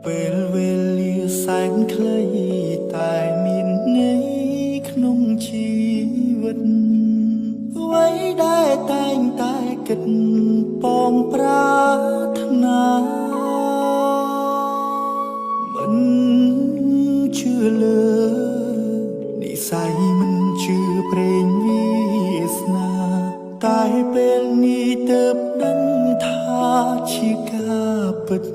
ពេលវេលាសែនខ្លីតែមានន័យក្នុងជីវិតអ្វីដែលតែងតែគិតពងប្រាថ្នាមិនជឿលើនិស័យមិនជឿព្រេងវាសនាតែពេលនេះទើបដឹងថាជាការពិត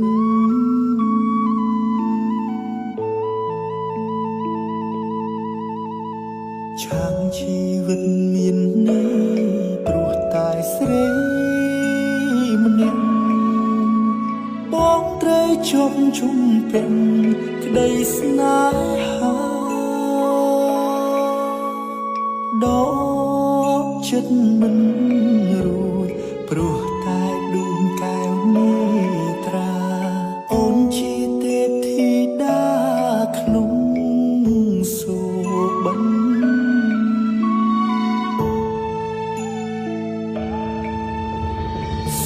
ឆាងជីវិតមានន័យព្រោះតែស្រីម្នាក់បងត្រូវជប់ជុំពេញក្តីស្នេហាដកចិត្តមិនរួចព្រោះតែដួងកែវនេត្រាអូនជាទេពធីតាក្នុងសូបិន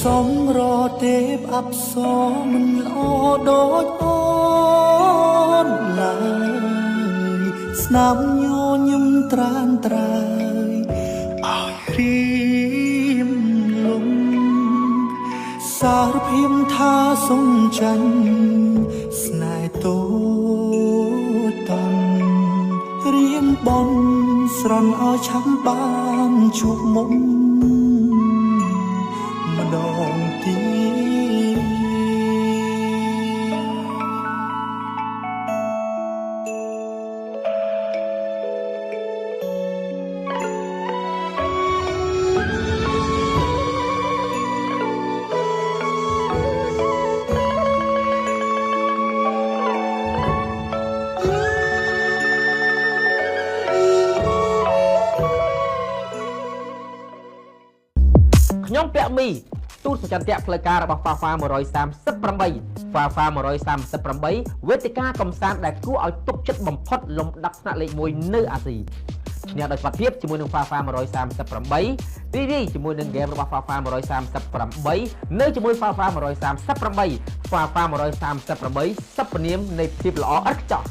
សំរទេពអប្សរមិនល្អដូចអូនឡើយស្នាមញញឹមត្រានត្រើយឲ្យរៀមលំសារភាពថាសុំចាញ់ស្នេហ៍តូចតាន់រៀងបនស្រន់ឲ្យឆាប់បានជួបមុខម្ដងទៀតខ្ញុំពាក់មីទូតសច្ចន្ទៈផ្លូវការរបស់ Fafa 138 Fafa 138 វេទិកាកំសាន្តដែលគួរឲ្យទុកចិត្តបំផុតលំដាប់ថ្នាក់លេខ1នៅអាស៊ីឈ្នះដោយសុវត្ថិភាពជាមួយនឹង Fafa 138 រីករាយជាមួយនឹងហ្គេមរបស់ Fafa 138 នៅជាមួយ Fafa 138 Fafa 138 សព្វនាមនៃភាពល្អឥតខ្ចោះ